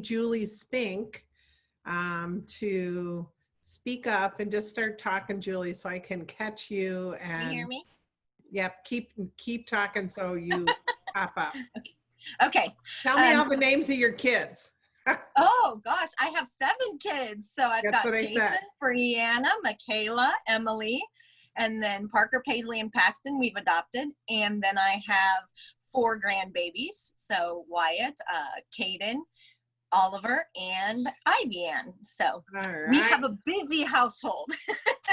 need Julie Spink to speak up and just start talking, Julie, so I can catch you. Can you hear And me? yep, keep talking so you pop up. Okay. Tell me all the names of your kids. Oh gosh, I have 7 kids. So I've That's got what I Jason, said. Brianna, Michaela, Emily, and then Parker, Paisley, and Paxton we've adopted. And then I have 4 grandbabies. So Wyatt, Caden, Oliver, and Ivy Ann. So we have a busy household.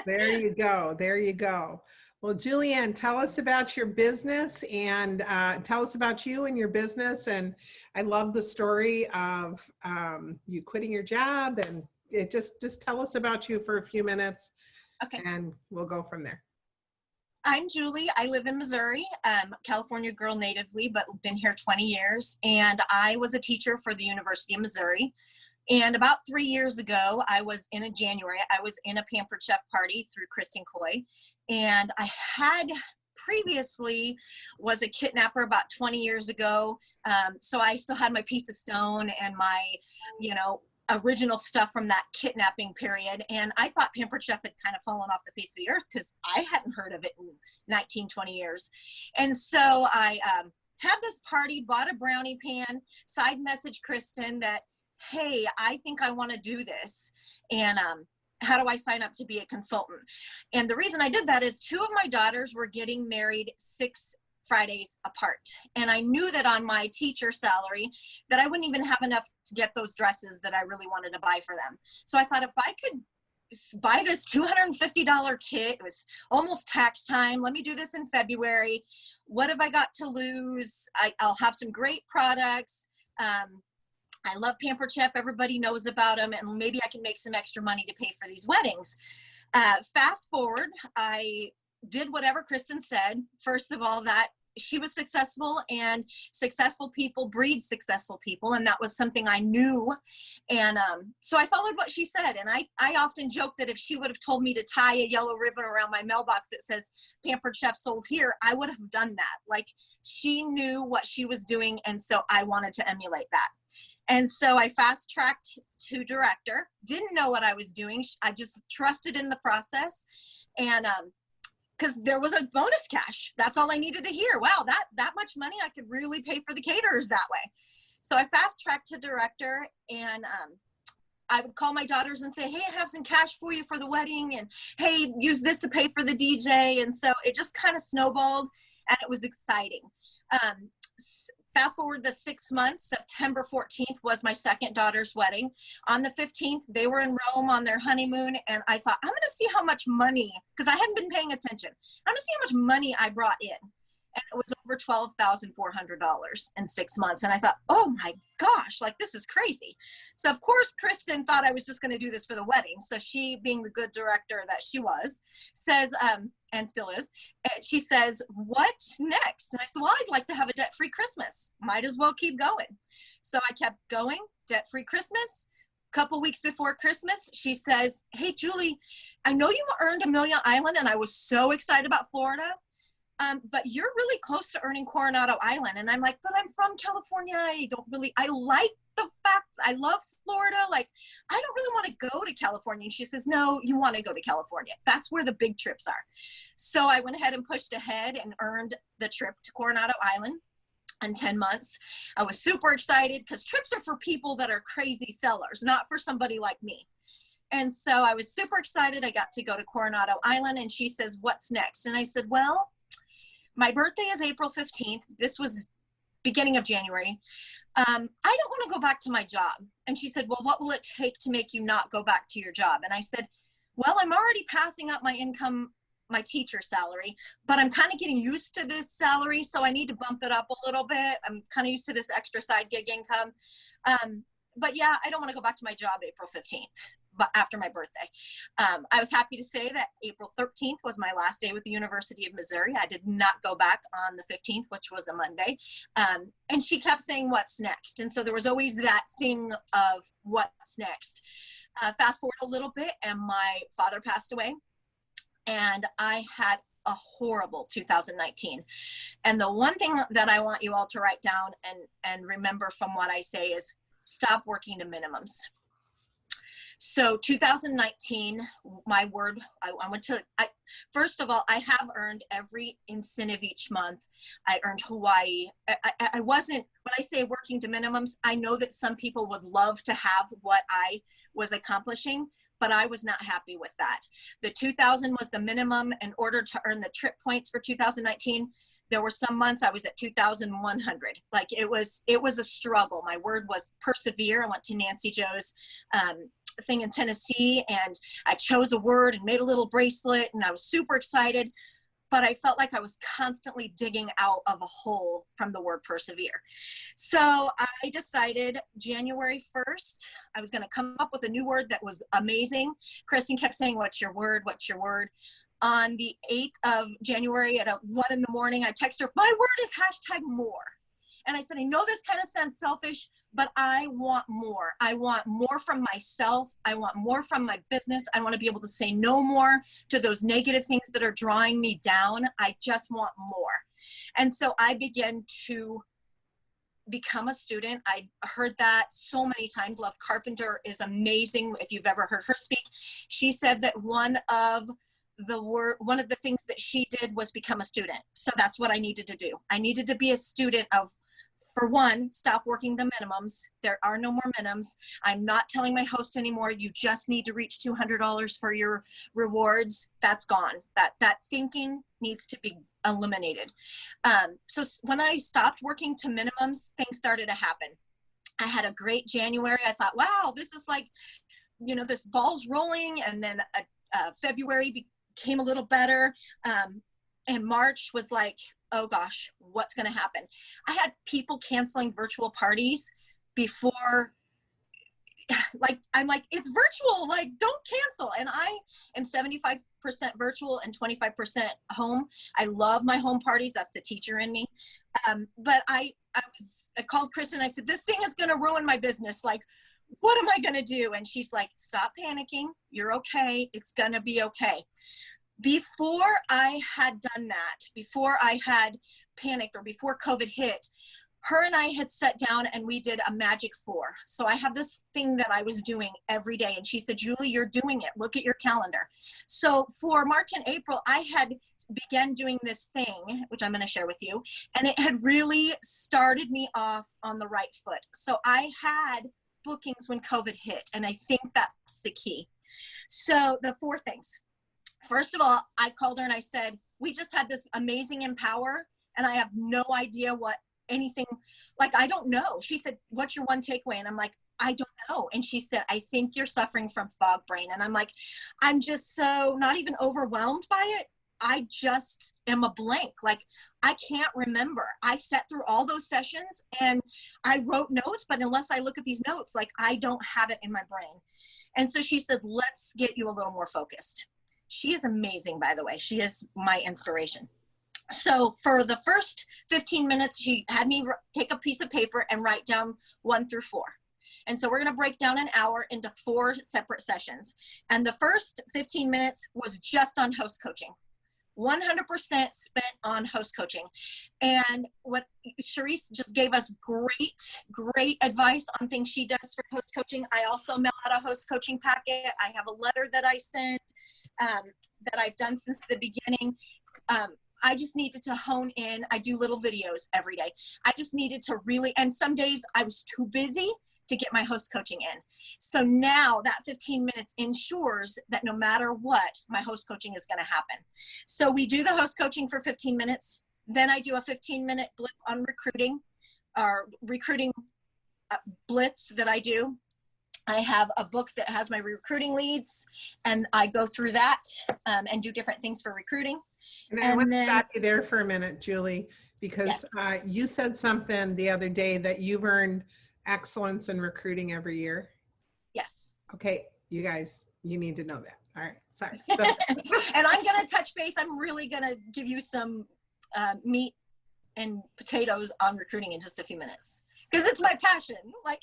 There you go. There you go. Well, Julianne, tell us about your business and tell us about you and your business. And I love the story of you quitting your job, and it just tell us about you for a few minutes. Okay. And we'll go from there. I'm Julie. I live in Missouri, California girl natively, but been here 20 years. And I was a teacher for the University of Missouri. And about 3 years ago, I was in a Pampered Chef party through Kristen Coy. And I had previously was a kidnapper about 20 years ago. So I still had my piece of stone and my, original stuff from that kidnapping period. And I thought Pampered Chef had kind of fallen off the face of the earth because I hadn't heard of it in 19, 20 years. And so I had this party, bought a brownie pan, side messaged Kristen that, hey, I think I want to do this. And how do I sign up to be a consultant? And the reason I did that is 2 of my daughters were getting married 6 Fridays apart. And I knew that on my teacher salary that I wouldn't even have enough to get those dresses that I really wanted to buy for them. So I thought if I could buy this $250 kit, it was almost tax time. Let me do this in February. What have I got to lose? I'll have some great products. I love Pampered Chef. Everybody knows about them, and maybe I can make some extra money to pay for these weddings. Fast forward, I did whatever Kristen said. First of all, that she was successful, and successful people breed successful people. And that was something I knew. And so I followed what she said. And I often joke that if she would have told me to tie a yellow ribbon around my mailbox that says Pampered Chef sold here, I would have done that. Like, she knew what she was doing. And so I wanted to emulate that. And so I fast tracked to director, didn't know what I was doing. I just trusted in the process. And because there was a bonus cash. That's all I needed to hear. Wow, that much money, I could really pay for the caterers that way. So I fast tracked to director, and I would call my daughters and say, hey, I have some cash for you for the wedding, and hey, use this to pay for the DJ. And so it just kind of snowballed, and it was exciting. Fast forward the 6 months, September 14th was my second daughter's wedding. On the 15th, they were in Rome on their honeymoon, and I thought, I'm going to see how much money, because I hadn't been paying attention. I'm going to see how much money I brought in. And it was over $12,400 in 6 months. And I thought, oh my gosh, like, this is crazy. So of course, Kristen thought I was just going to do this for the wedding. So she, being the good director that she was, says, and still is, she says, what's next? And I said, well, I'd like to have a debt-free Christmas. Might as well keep going. So I kept going, debt-free Christmas. A couple weeks before Christmas, she says, hey, Julie, I know you earned Amelia Island, and I was so excited about Florida. But you're really close to earning Coronado Island. And I'm like, but I'm from California. I like the fact, I love Florida. Like, I don't really want to go to California. And she says, no, you want to go to California. That's where the big trips are. So I went ahead and pushed ahead and earned the trip to Coronado Island in 10 months. I was super excited because trips are for people that are crazy sellers, not for somebody like me. And so I was super excited. I got to go to Coronado Island, and she says, what's next? And I said, well, my birthday is April 15th. This was beginning of January. I don't want to go back to my job. And she said, well, what will it take to make you not go back to your job? And I said, well, I'm already passing up my income, my teacher salary, but I'm kind of getting used to this salary. So I need to bump it up a little bit. I'm kind of used to this extra side gig income. But yeah, I don't want to go back to my job April 15th. But after my birthday. I was happy to say that April 13th was my last day with the University of Missouri. I did not go back on the 15th, which was a Monday. And she kept saying, what's next? And so there was always that thing of what's next. Fast forward a little bit, and my father passed away. And I had a horrible 2019. And the one thing that I want you all to write down and remember from what I say is, stop working to minimums. So 2019, my word, first of all, I have earned every incentive each month. I earned Hawaii. I wasn't, when I say working to minimums, I know that some people would love to have what I was accomplishing, but I was not happy with that. The 2,000 was the minimum in order to earn the trip points for 2019. There were some months I was at 2,100. Like it was a struggle. My word was persevere. I went to Nancy Joe's thing in Tennessee, and I chose a word and made a little bracelet, and I was super excited, but I felt like I was constantly digging out of a hole from the word persevere. So I decided January 1st, I was going to come up with a new word that was amazing. Kristen kept saying, what's your word? What's your word? On the 8th of January at 1 in the morning, I texted her, my word is #more. And I said, I know this kind of sounds selfish, but I want more. I want more from myself. I want more from my business. I want to be able to say no more to those negative things that are drawing me down. I just want more. And so I began to become a student. I heard that so many times. Love Carpenter is amazing. If you've ever heard her speak, she said that one of the things that she did was become a student. So that's what I needed to do. I needed to be a student of, for one, stop working the minimums. There are no more minimums. I'm not telling my host anymore, you just need to reach $200 for your rewards. That's gone. That thinking needs to be eliminated. So when I stopped working to minimums, things started to happen. I had a great January. I thought, wow, this is like, you know, this ball's rolling. And then February became a little better. And March was like, oh gosh, what's going to happen? I had people canceling virtual parties before, like, I'm like, it's virtual, like, don't cancel. And I am 75% virtual and 25% home. I love my home parties. That's the teacher in me. But I called Kristen and I said, this thing is going to ruin my business. Like, what am I going to do? And she's like, stop panicking. You're okay. It's going to be okay. Before I had done that, before I had panicked or before COVID hit, her and I had sat down and we did a magic 4. So I have this thing that I was doing every day. And she said, Julie, you're doing it. Look at your calendar. So for March and April, I had began doing this thing, which I'm going to share with you. And it had really started me off on the right foot. So I had bookings when COVID hit. And I think that's the key. So the 4 things. First of all, I called her and I said, we just had this amazing Empower and I have no idea what anything, like, I don't know. She said, what's your one takeaway? And I'm like, I don't know. And she said, I think you're suffering from fog brain. And I'm like, I'm just so not even overwhelmed by it. I just am a blank. Like, I can't remember. I sat through all those sessions and I wrote notes, but unless I look at these notes, like, I don't have it in my brain. And so she said, let's get you a little more focused. She is amazing, by the way. She is my inspiration. So for the first 15 minutes, she had me take a piece of paper and write down 1 through 4. And so we're going to break down an hour into 4 separate sessions. And the first 15 minutes was just on host coaching. 100% spent on host coaching. And what Charisse just gave us great advice on things she does for host coaching. I also mail out a host coaching packet. I have a letter that I sent. That I've done since the beginning. I just needed to hone in. I do little videos every day. I just needed to really, and some days I was too busy to get my host coaching in. So now that 15 minutes ensures that no matter what, my host coaching is going to happen. So we do the host coaching for 15 minutes. Then I do a 15-minute blitz on recruiting, or recruiting blitz that I do. I have a book that has my recruiting leads, and I go through that and do different things for recruiting. And I want to stop you there for a minute, Julie, because yes. You said something the other day that you've earned excellence in recruiting every year. Yes. Okay, you guys, you need to know that. All right, sorry. And I'm going to touch base. I'm really going to give you some meat and potatoes on recruiting in just a few minutes, because it's my passion. Like.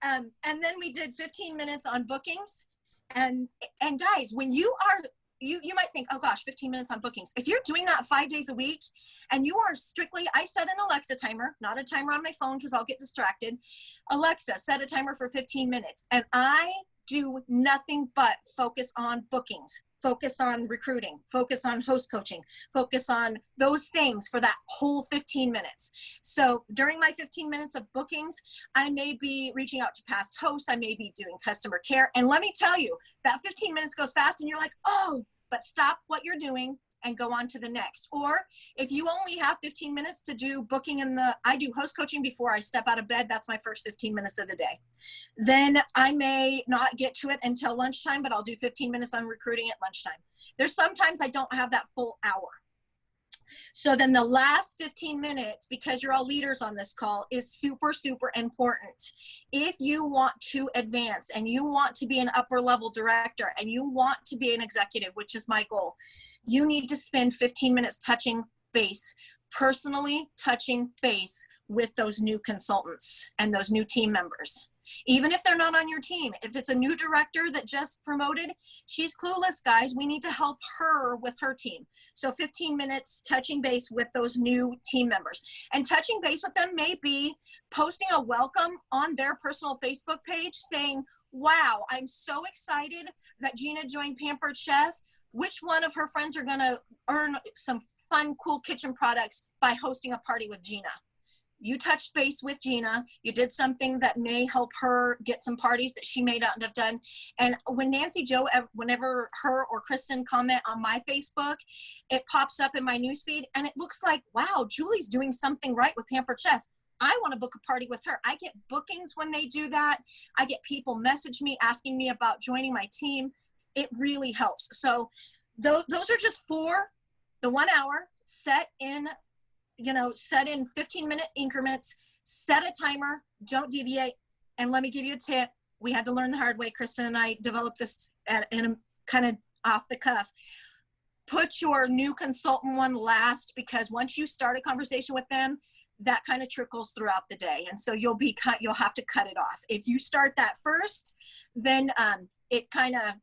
And then we did 15 minutes on bookings. And guys, when you are you might think, oh gosh, 15 minutes on bookings. If you're doing that 5 days a week and you are strictly, I set an Alexa timer, not a timer on my phone because I'll get distracted. Alexa, set a timer for 15 minutes. And I do nothing but focus on bookings, focus on recruiting, focus on host coaching, focus on those things for that whole 15 minutes. So during my 15 minutes of bookings, I may be reaching out to past hosts. I may be doing customer care. And let me tell you, that 15 minutes goes fast and you're like, oh, but stop what you're doing and go on to the next. Or if you only have 15 minutes to do booking I do host coaching before I step out of bed. That's my first 15 minutes of the day. Then I may not get to it until lunchtime, but I'll do 15 minutes on recruiting at lunchtime. There's sometimes I don't have that full hour. So then the last 15 minutes, because you're all leaders on this call, is super, super important. If you want to advance and you want to be an upper level director and you want to be an executive, which is my goal, you need to spend 15 minutes touching base, personally touching base with those new consultants and those new team members. Even if they're not on your team, if it's a new director that just promoted, she's clueless, guys. We need to help her with her team. So 15 minutes touching base with those new team members. And touching base with them may be posting a welcome on their personal Facebook page saying, wow, I'm so excited that Gina joined Pampered Chef. Which one of her friends are going to earn some fun, cool kitchen products by hosting a party with Gina? You touched base with Gina. You did something that may help her get some parties that she may not have done. And when Nancy Joe, whenever her or Kristen comment on my Facebook, it pops up in my newsfeed and it looks like, wow, Julie's doing something right with Pampered Chef. I want to book a party with her. I get bookings when they do that. I get people message me asking me about joining my team. It really helps. So those are just the 1 hour, set in 15-minute increments, set a timer, don't deviate. And let me give you a tip. We had to learn the hard way. Kristen and I developed this in a kind of off the cuff. Put your new consultant one last, because once you start a conversation with them, that kind of trickles throughout the day. And so you'll have to cut it off. If you start that first, then it kind of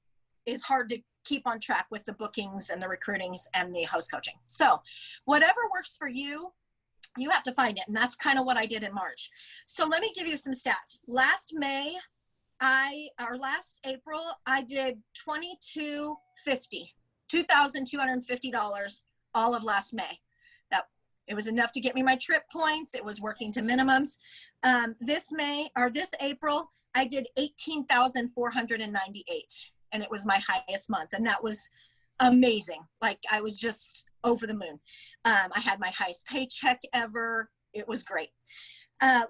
is hard to keep on track with the bookings and the recruitings and the host coaching. So whatever works for you, you have to find it. And that's kind of what I did in March. So let me give you some stats. Last April, I did $2,250 all of last May. It was enough to get me my trip points. It was working to minimums. This April, I did $18,498. And it was my highest month. And that was amazing. Like, I was just over the moon. I had my highest paycheck ever. It was great.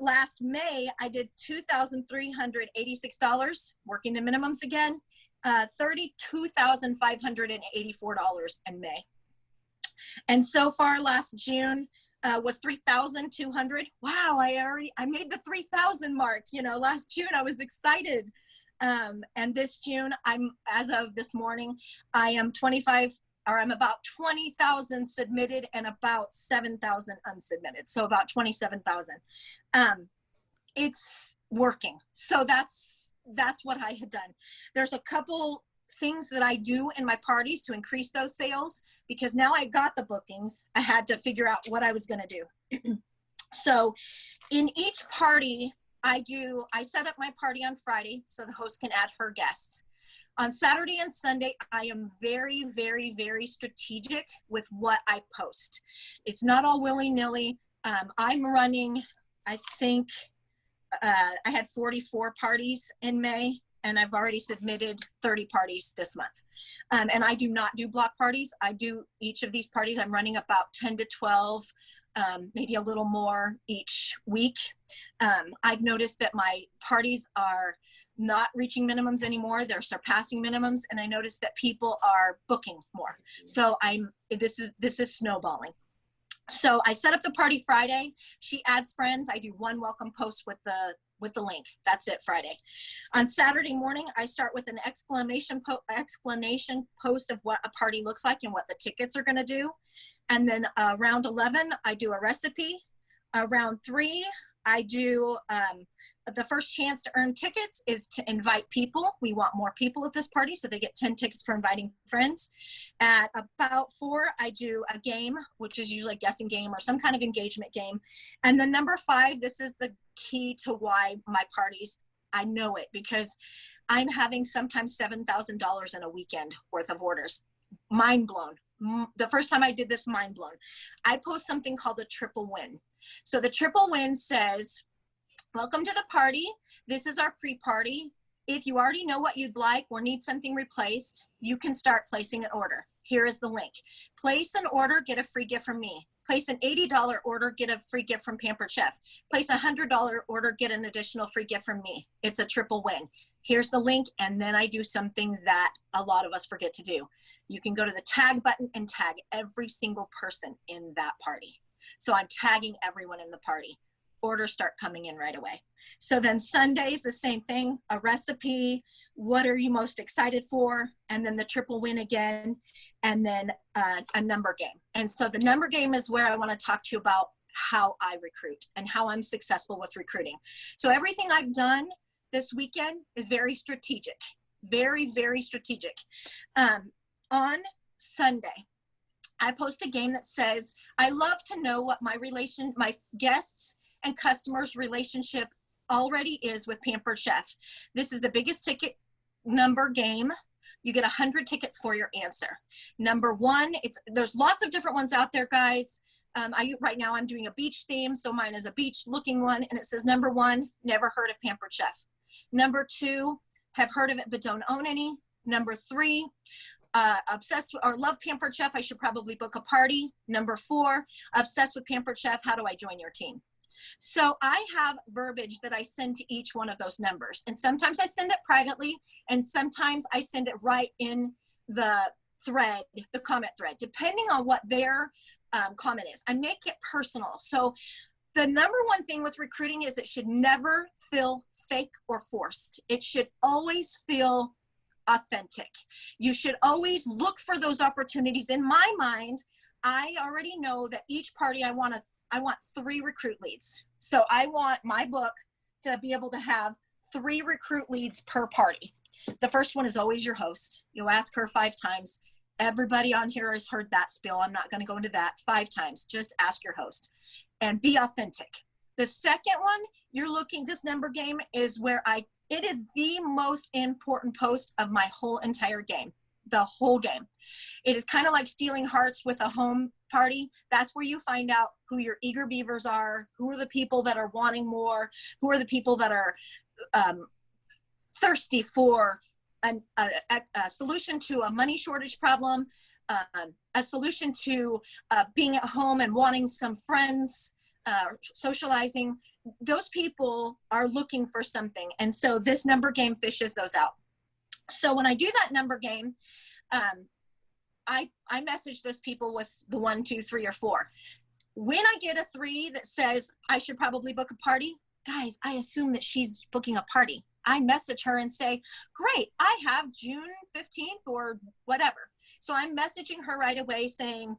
Last May, I did $2,386, working to minimums again, $32,584 in May. And so far last June was 3,200. Wow, I made the 3,000 mark. Last June I was excited. And this June, as of this morning, I'm about 20,000 submitted and about 7,000 unsubmitted. So about 27,000. It's working. So that's what I had done. There's a couple things that I do in my parties to increase those sales, because now I got the bookings. I had to figure out what I was going to do. So in each party, I set up my party on Friday so the host can add her guests. On Saturday and Sunday, I am very, very, very strategic with what I post. It's not all willy-nilly. I'm running, I think, I had 44 parties in May, and I've already submitted 30 parties this month. And I do not do block parties. I do each of these parties. I'm running about 10 to 12, maybe a little more each week. I've noticed that my parties are not reaching minimums anymore. They're surpassing minimums. And I noticed that people are booking more. So this is snowballing. So I set up the party Friday. She adds friends. I do one welcome post with the link. That's it, Friday. On Saturday morning, I start with an explanation post of what a party looks like and what the tickets are going to do. And then around 11, I do a recipe. Around 3, I do, the first chance to earn tickets is to invite people. We want more people at this party, so they get 10 tickets for inviting friends. At about 4, I do a game, which is usually a guessing game or some kind of engagement game. And then number 5, this is the key to why my parties, I know it, because I'm having sometimes $7,000 in a weekend worth of orders. Mind blown. The first time I did this, mind blown. I post something called a triple win. So the triple win says, welcome to the party. This is our pre-party. If you already know what you'd like or need something replaced, you can start placing an order. Here is the link. Place an order, get a free gift from me. Place an $80 order, get a free gift from Pampered Chef. Place a $100 order, get an additional free gift from me. It's a triple win. Here's the link, and then I do something that a lot of us forget to do. You can go to the tag button and tag every single person in that party. So I'm tagging everyone in the party. Orders start coming in right away. So then Sundays, the same thing, a recipe, what are you most excited for? And then the triple win again, and then a number game. And so the number game is where I want to talk to you about how I recruit and how I'm successful with recruiting. So everything I've done this weekend is very strategic, very, very strategic. On Sunday, I post a game that says, I love to know what my guests and customers' relationship already is with Pampered Chef. This is the biggest ticket number game. You get 100 tickets for your answer. Number 1, there's lots of different ones out there, guys. Right now I'm doing a beach theme, so mine is a beach looking one, and it says number 1, never heard of Pampered Chef. Number 2, have heard of it but don't own any. Number 3, obsessed or love Pampered Chef, I should probably book a party. Number 4, obsessed with Pampered Chef, how do I join your team? So I have verbiage that I send to each one of those numbers. And sometimes I send it privately, and sometimes I send it right in the thread, the comment thread, depending on what their comment is. I make it personal. So the number one thing with recruiting is it should never feel fake or forced. It should always feel authentic. You should always look for those opportunities. In my mind, I already know that each party I want 3 recruit leads. So I want my book to be able to have 3 recruit leads per party. The first one is always your host. You'll ask her 5 times. Everybody on here has heard that spiel. I'm not going to go into that 5 times. Just ask your host and be authentic. The second one, this number game is where it is the most important post of my whole entire game. The whole game. It is kind of like stealing hearts with a home party. That's where you find out who your eager beavers are, who are the people that are wanting more, who are the people that are thirsty for a solution to a money shortage problem, a solution to being at home and wanting some friends, socializing. Those people are looking for something. And so this number game fishes those out. So when I do that number game, I message those people with the 1, 2, 3, or 4. When I get a 3 that says I should probably book a party, guys, I assume that she's booking a party. I message her and say, great, I have June 15th or whatever. So I'm messaging her right away saying,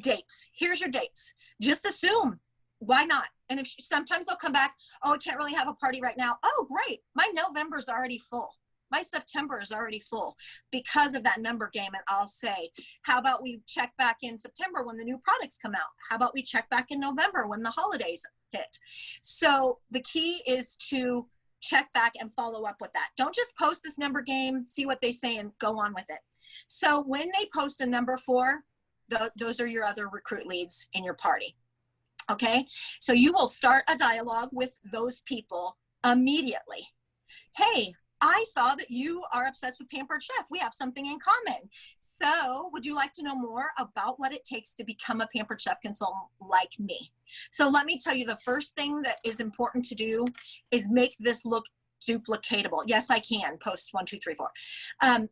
dates, here's your dates. Just assume, why not? And if sometimes they'll come back, oh, I can't really have a party right now. Oh, great, my November's already full. My September is already full because of that number game. And I'll say, how about we check back in September when the new products come out? How about we check back in November when the holidays hit? So the key is to check back and follow up with that. Don't just post this number game, see what they say, and go on with it. So when they post a number 4, those are your other recruit leads in your party. Okay, so you will start a dialogue with those people immediately. Hey, I saw that you are obsessed with Pampered Chef. We have something in common. So would you like to know more about what it takes to become a Pampered Chef consultant like me? So let me tell you, the first thing that is important to do is make this look duplicatable. Yes, I can post 1, 2, 3, 4.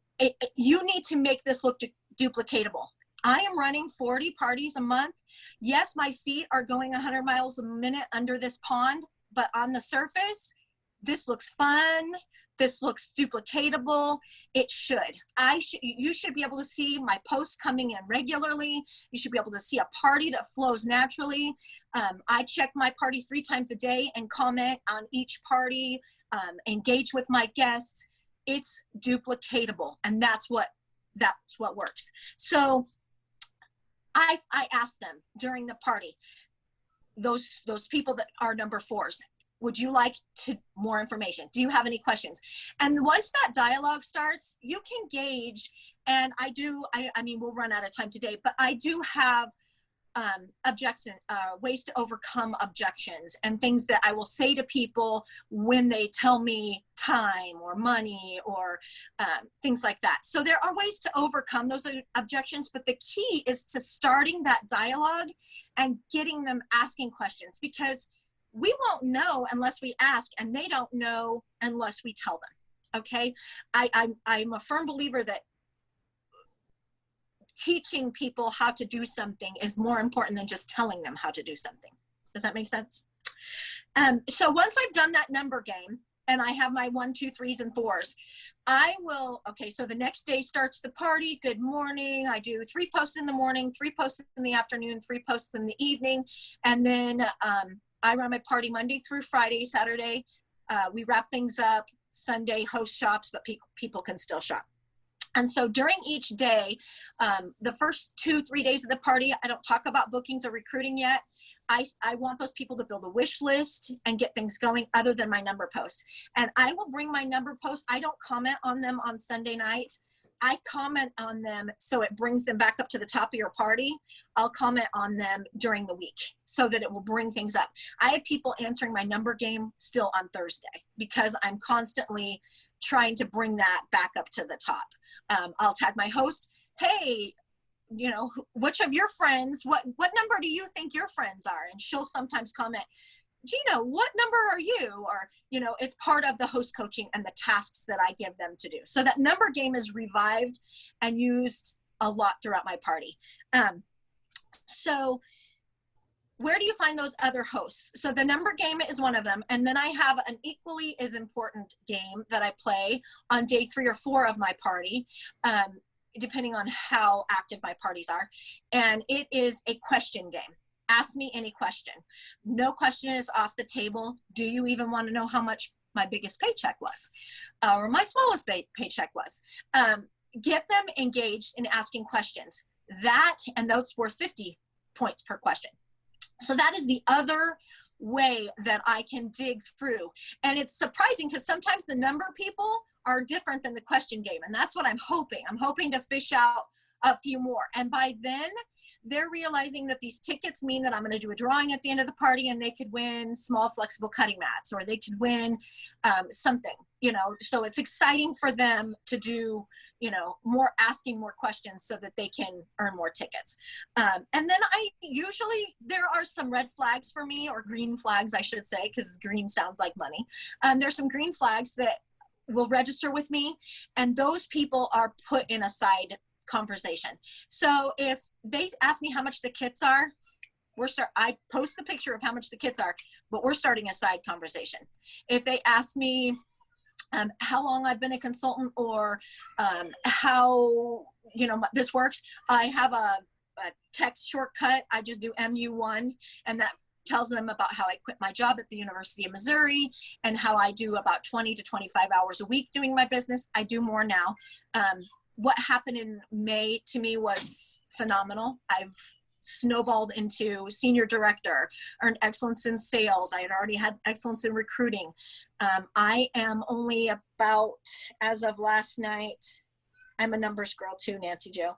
You need to make this look duplicatable. I am running 40 parties a month. Yes, my feet are going 100 miles a minute under this pond, but on the surface, this looks fun. This looks duplicatable. It should. You should be able to see my posts coming in regularly. You should be able to see a party that flows naturally. I check my parties 3 times a day and comment on each party, engage with my guests. It's duplicatable, and that's what works. So I asked them during the party, those people that are number 4s, would you like more information? Do you have any questions? And once that dialogue starts, you can gauge, and I mean, we'll run out of time today, but I do have ways to overcome objections and things that I will say to people when they tell me time or money or things like that. So there are ways to overcome those objections, but the key is to starting that dialogue and getting them asking questions, because we won't know unless we ask, and they don't know unless we tell them. Okay. I'm a firm believer that teaching people how to do something is more important than just telling them how to do something. Does that make sense? So once I've done that number game and I have my 1, 2, 3s, and 4s, so the next day starts the party. Good morning. I do 3 posts in the morning, 3 posts in the afternoon, 3 posts in the evening. And then I run my party Monday through Friday, Saturday. We wrap things up. Sunday host shops, but people can still shop. And so during each day, the first 2, 3 days of the party, I don't talk about bookings or recruiting yet. I want those people to build a wish list and get things going other than my number post. And I will bring my number post. I don't comment on them on Sunday night. I comment on them so it brings them back up to the top of your party. I'll comment on them during the week so that it will bring things up. I have people answering my number game still on Thursday because I'm constantly trying to bring that back up to the top. I'll tag my host, hey, which of your friends, what number do you think your friends are? And she'll sometimes comment, Gina, what number are you? Or, it's part of the host coaching and the tasks that I give them to do. So that number game is revived and used a lot throughout my party. So where do you find those other hosts? So the number game is one of them. And then I have an equally as important game that I play on day 3 or 4 of my party, depending on how active my parties are. And it is a question game. Ask me any question. No question is off the table. Do you even want to know how much my biggest paycheck was or my smallest paycheck was? Get them engaged in asking questions. And those were 50 points per question. So that is the other way that I can dig through. And it's surprising because sometimes the number people are different than the question game. And that's what I'm hoping. I'm hoping to fish out a few more. And by then, they're realizing that these tickets mean that I'm going to do a drawing at the end of the party and they could win small flexible cutting mats, or they could win something, so it's exciting for them to do, asking more questions so that they can earn more tickets. And then there are some red flags for me, or green flags, I should say, because green sounds like money. There's some green flags that will register with me, and those people are put in a side conversation. So if they ask me how much the kits are, I post the picture of how much the kits are, but we're starting a side conversation. If they ask me how long I've been a consultant, or how this works, I have a text shortcut. I just do MU1, and that tells them about how I quit my job at the University of Missouri and how I do about 20 to 25 hours a week doing my business. I do more now. What happened in May to me was phenomenal. I've snowballed into senior director, earned excellence in sales. I had already had excellence in recruiting. I am only about, as of last night, I'm a numbers girl too, Nancy Jo.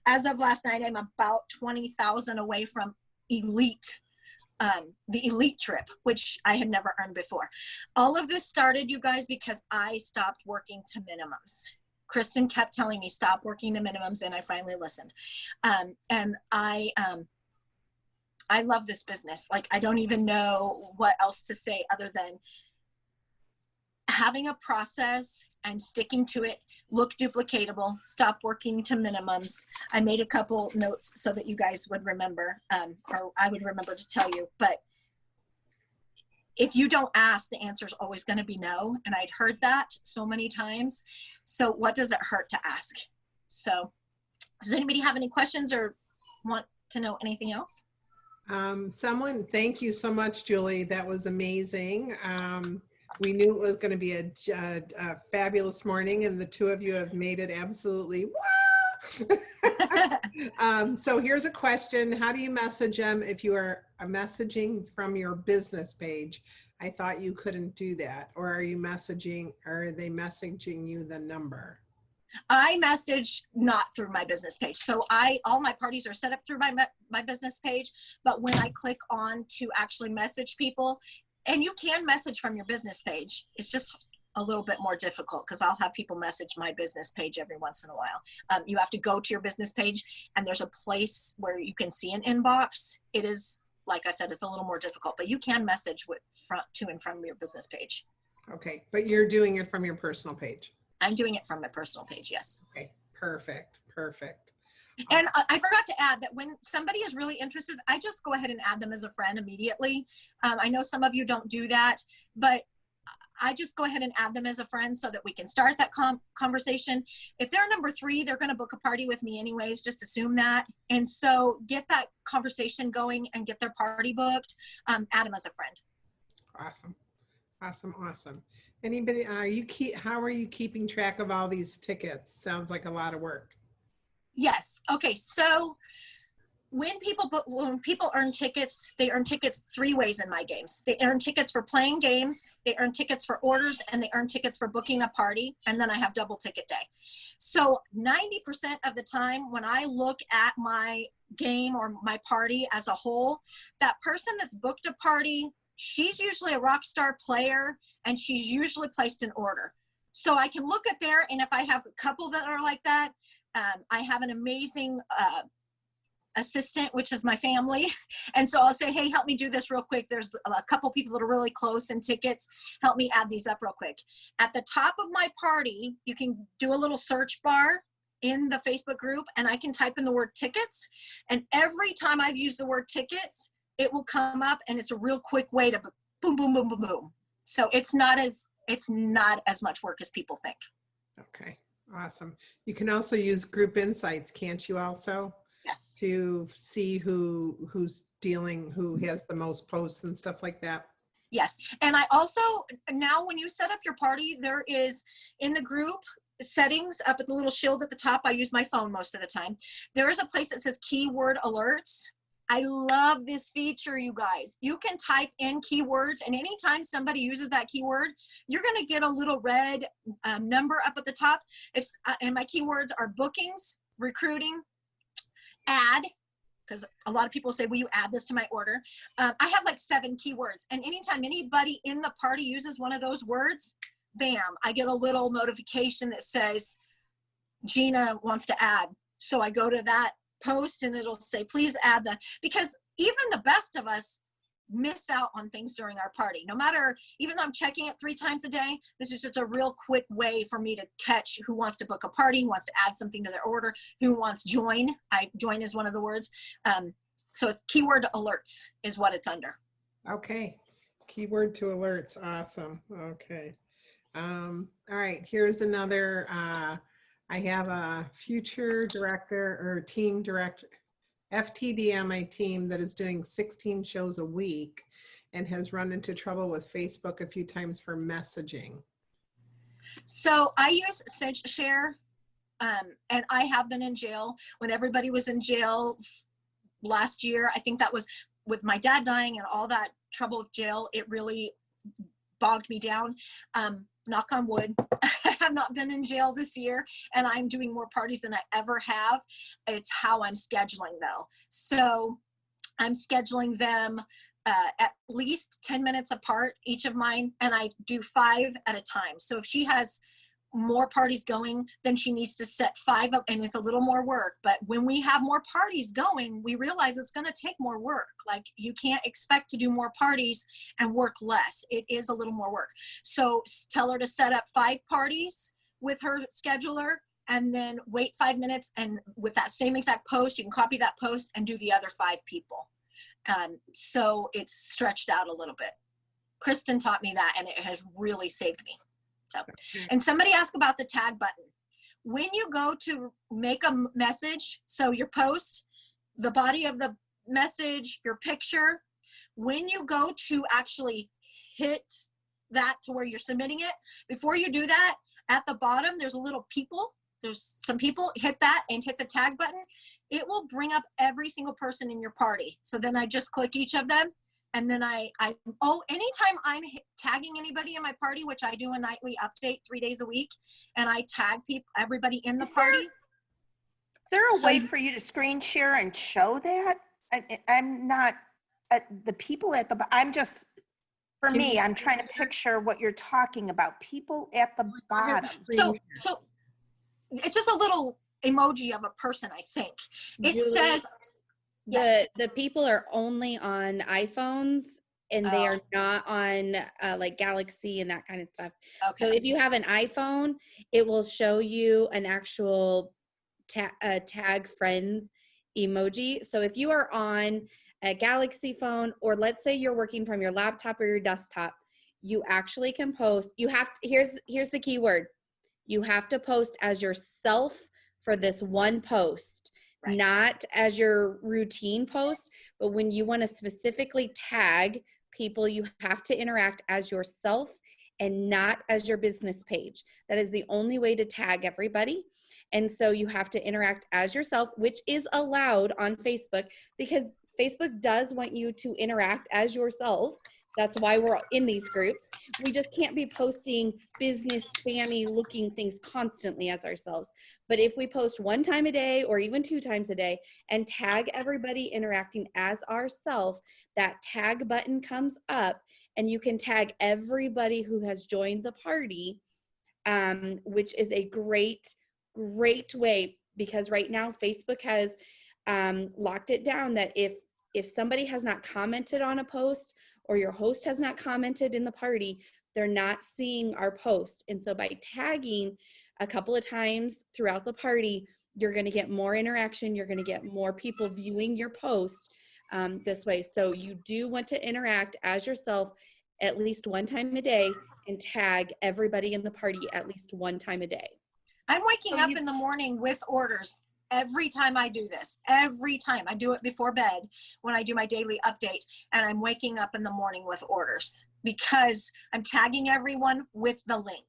As of last night, I'm about 20,000 away from elite, the elite trip, which I had never earned before. All of this started, you guys, because I stopped working to minimums. Kristen kept telling me, stop working to minimums, and I finally listened. And I love this business. Like, I don't even know what else to say other than having a process and sticking to it, look duplicatable, stop working to minimums. I made a couple notes so that you guys would remember, or I would remember to tell you, but if you don't ask, the answer is always going to be no. And I'd heard that so many times. So what does it hurt to ask? So does anybody have any questions or want to know anything else? Thank you so much, Julie. That was amazing. We knew it was going to be a fabulous morning, and the two of you have made it absolutely so here's a question. How do you message them if you are messaging from your business page? I thought you couldn't do that. Or are they messaging you the number? I message not through my business page. So all my parties are set up through my business page, but when I click on to actually message people, and you can message from your business page, it's just a little bit more difficult because I'll have people message my business page every once in a while. You have to go to your business page and there's a place where you can see an inbox. It is, like I said, it's a little more difficult, but you can message to and from your business page. Okay, but you're doing it from your personal page. I'm doing it from my personal page, yes. Okay, perfect, perfect. And I forgot to add that when somebody is really interested, I just go ahead and add them as a friend immediately. I know some of you don't do that, but I just go ahead and add them as a friend so that we can start that conversation. If they're number 3, they're going to book a party with me anyways, just assume that. And so get that conversation going and get their party booked. Add them as a friend. Awesome. Awesome. Awesome. Anybody, how are you keeping track of all these tickets? Sounds like a lot of work. Yes. Okay. So when people earn tickets, they earn tickets 3 ways in my games. They earn tickets for playing games, they earn tickets for orders, and they earn tickets for booking a party. And then I have double ticket day. So 90% of the time when I look at my game or my party as a whole, that person that's booked a party, she's usually a rock star player and she's usually placed an order. So I can look at there, and if I have a couple that are like that, I have an amazing assistant, which is my family. And so I'll say, hey, help me do this real quick. There's a couple people that are really close in tickets. Help me add these up real quick. At the top of my party, you can do a little search bar in the Facebook group, and I can type in the word tickets. And every time I've used the word tickets, it will come up, and it's a real quick way to boom, boom, boom, boom, boom. So it's not as much work as people think. Okay, awesome. You can also use group insights, can't you also? Yes. To see who has the most posts and stuff like that. Yes. And I also, now when you set up your party, there is in the group settings up at the little shield at the top. I use my phone most of the time. There is a place that says keyword alerts. I love this feature, you guys. You can type in keywords, and anytime somebody uses that keyword, you're going to get a little red number up at the top. And my keywords are bookings, recruiting, ad, because a lot of people say, will you add this to my order? I have like 7 keywords, and anytime anybody in the party uses one of those words, bam, I get a little notification that says Gina wants to add. So I go to that post and it'll say, please add that, because even the best of us miss out on things during our party. No matter, even though I'm checking it 3 times a day, this is just a real quick way for me to catch who wants to book a party, who wants to add something to their order, who wants join. Join is one of the words. So keyword alerts is what it's under. Okay. Keyword to alerts. Awesome. Okay. All right. Here's another, I have a future director or team director, FTD on my team that is doing 16 shows a week and has run into trouble with Facebook a few times for messaging. So I use Cinch Share, and I have been in jail. When everybody was in jail last year, I think that was with my dad dying and all that trouble with jail, it really bogged me down. Knock on wood, I have not been in jail this year, and I'm doing more parties than I ever have. It's how I'm scheduling though. So I'm scheduling them at least 10 minutes apart, each of mine, and I do 5 at a time. So if she has more parties going, then she needs to set 5 up, and it's a little more work. But when we have more parties going, we realize it's going to take more work. Like, you can't expect to do more parties and work less. It is a little more work. So tell her to set up 5 parties with her scheduler, and then wait 5 minutes, and with that same exact post, you can copy that post and do the other 5 people. So it's stretched out a little bit. Kristen taught me that, and it has really saved me. So, and somebody asked about the tag button. When you go to make a message, so your post, the body of the message, your picture, when you go to actually hit that to where you're submitting it, before you do that, at the bottom, there's a little people. There's some people. Hit that and hit the tag button. It will bring up every single person in your party. So then I just click each of them. And then anytime I'm tagging anybody in my party, which I do a nightly update 3 days a week, and I tag everybody in the party. Is there a way for you to screen share and show that? I'm not the people at the, I'm just, for me, I'm trying to picture what you're talking about. People at the bottom. So it's just a little emoji of a person, I think. It Julie, says, yes. the people are only on iPhones, and they are not on like Galaxy and that kind of stuff. Okay. So if you have an iPhone, it will show you an actual tag friends emoji. So if you are on a Galaxy phone, or let's say you're working from your laptop or your desktop, you actually can post. You have to, here's the key word. You have to post as yourself for this one post, right, not as your routine post. But when you want to specifically tag people, you have to interact as yourself and not as your business page. That is the only way to tag everybody. And so you have to interact as yourself, which is allowed on Facebook, because Facebook does want you to interact as yourself. That's why we're in these groups. We just can't be posting business spammy looking things constantly as ourselves. But if we post 1 time a day or even 2 times a day and tag everybody interacting as ourselves, that tag button comes up and you can tag everybody who has joined the party, which is a great way, because right now Facebook has locked it down that if somebody has not commented on a post, or your host has not commented in the party, they're not seeing our post. And so by tagging a couple of times throughout the party, you're going to get more interaction. You're going to get more people viewing your post this way. So you do want to interact as yourself at least 1 time a day, and tag everybody in the party at least 1 time a day. I'm waking up in the morning with orders. Every time I do this, every time I do it before bed when I do my daily update, and I'm waking up in the morning with orders because I'm tagging everyone with the link,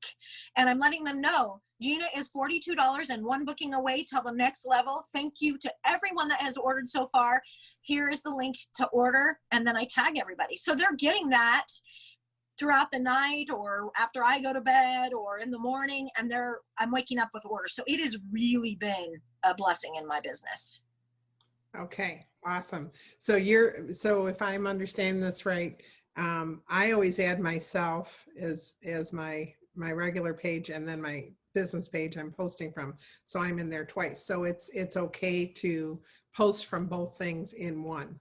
and I'm letting them know Gina is $42 and 1 booking away till the next level. Thank you to everyone that has ordered so far. Here is the link to order, and then I tag everybody. So they're getting that throughout the night, or after I go to bed, or in the morning, and I'm waking up with orders. So it has really been a blessing in my business. Okay, awesome. So if I'm understanding this right, I always add myself as my regular page, and then my business page I'm posting from. So I'm in there twice. So it's okay to post from both things in one.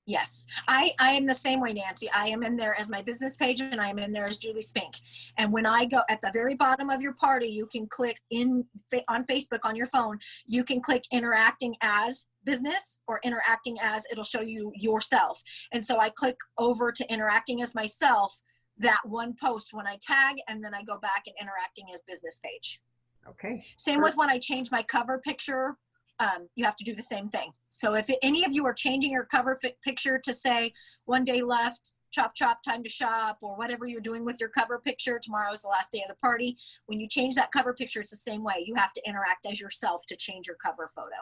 Yes, I am the same way, Nancy. I am in there as my business page, and I am in there as Julie Spink. And when I go at the very bottom of your party, you can click on Facebook on your phone. You can click interacting as business, or interacting as, it'll show you yourself. And so I click over to interacting as myself, that one post when I tag, and then I go back and interacting as business page. Okay. Same with when I change my cover picture. You have to do the same thing. So if any of you are changing your cover picture to say 1 day left, chop, chop, time to shop, or whatever you're doing with your cover picture, tomorrow is the last day of the party. When you change that cover picture, it's the same way. You have to interact as yourself to change your cover photo.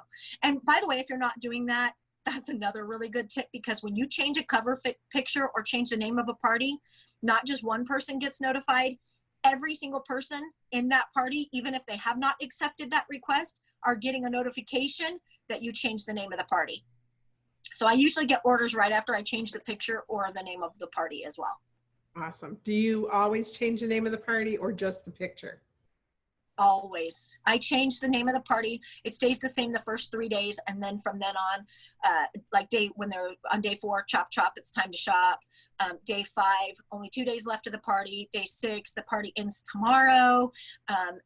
And by the way, if you're not doing that, that's another really good tip, because when you change a cover picture or change the name of a party, not just one person gets notified. Every single person in that party, even if they have not accepted that request, are getting a notification that you changed the name of the party. So I usually get orders right after I change the picture or the name of the party as well. Awesome. Do you always change the name of the party, or just the picture? Always. I change the name of the party. It stays the same the first 3 days, and then from then on, when they're on day 4, chop chop, it's time to shop. Day 5, only 2 days left of the party. Day 6, the party ends tomorrow.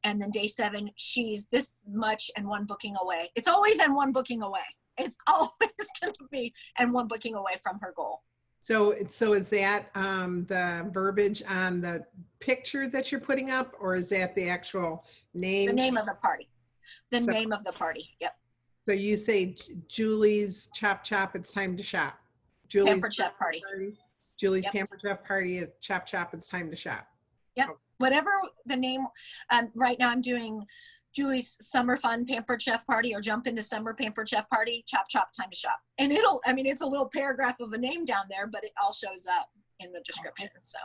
And then day 7, she's this much and 1 booking away. It's always and 1 booking away. It's always going to be and 1 booking away from her goal. So is that the verbiage on the picture that you're putting up, or is that the actual name? The name of the party. The So- name of the party. Yep. So you say Julie's Chop Chop, it's time to shop. Julie's Pampered Chef Party. Julie's Yep. Pampered Chef Party, Chop Chop, it's time to shop. Whatever the name. Right now I'm doing Julie's Summer Fun Pampered Chef Party, or Jump into Summer Pampered Chef Party, Chop Chop, time to shop. And it's a little paragraph of a name down there, but it all shows up in the description. So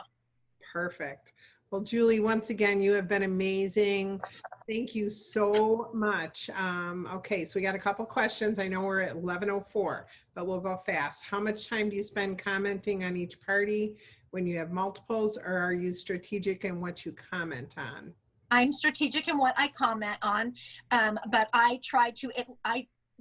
Perfect. Well, Julie, once again, you have been amazing. Thank you so much. Okay, so we got a couple questions. I know we're at 11:04, but we'll go fast. How much time do you spend commenting on each party when you have multiples, or are you strategic in what you comment on? I'm strategic in what I comment on, but I try to,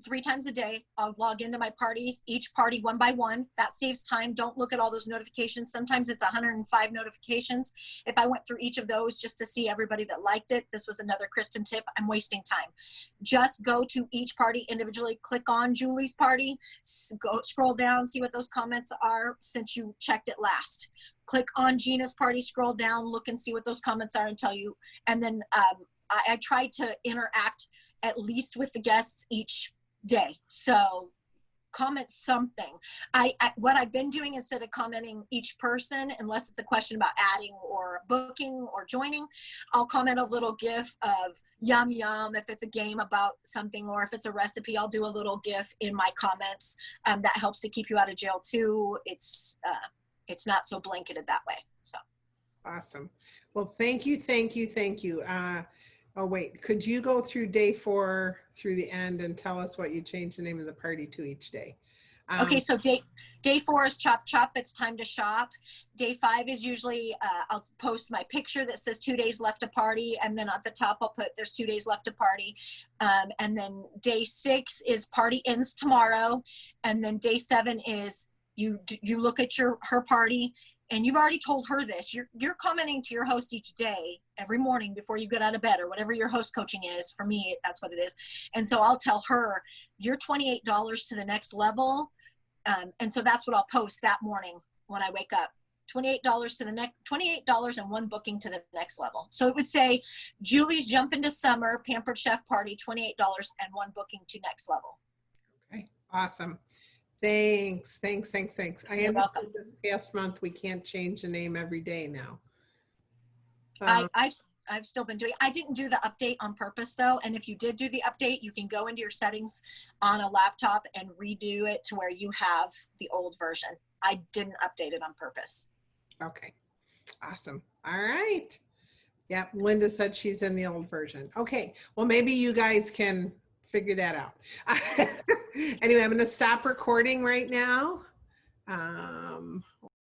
3 times a day, I'll log into my parties, each party one by one. That saves time. Don't look at all those notifications. Sometimes it's 105 notifications. If I went through each of those just to see everybody that liked it, this was another Kristen tip, I'm wasting time. Just go to each party individually, click on Julie's party, go scroll down, see what those comments are since you checked it last. Click on Gina's party, scroll down, look and see what those comments are and tell you. And then I try to interact at least with the guests each day. So comment something. What I've been doing, instead of commenting each person, unless it's a question about adding or booking or joining, I'll comment a little gif of yum yum if it's a game about something, or if it's a recipe, I'll do a little gif in my comments. That helps to keep you out of jail too. It's not so blanketed that way. So Awesome. Well, thank you, thank you, thank you. Oh, wait, could you go through day 4 through the end and tell us what you changed the name of the party to each day? Okay, so day 4 is Chop Chop, it's time to shop. Day 5 is usually, I'll post my picture that says 2 days left to party, and then at the top I'll put there's 2 days left to party. And then day 6 is party ends tomorrow. And then day 7 is you look at her party, and you've already told her this. You're commenting to your host each day, every morning before you get out of bed, or whatever your host coaching is. For me, that's what it is. And so I'll tell her, you're $28 to the next level. And so that's what I'll post that morning when I wake up. $28 to the next, $28 and 1 booking to the next level. So it would say, Julie's Jump into Summer Pampered Chef Party, $28 and 1 booking to next level. Okay, awesome. Thanks. I You're welcome. This past month, we can't change the name every day now. I've still been doing, I didn't do the update on purpose though. And if you did do the update, you can go into your settings on a laptop and redo it to where you have the old version. I didn't update it on purpose. Okay, awesome. All right. Yep, Linda said she's in the old version. Okay, well, maybe you guys can figure that out. Anyway, I'm going to stop recording right now.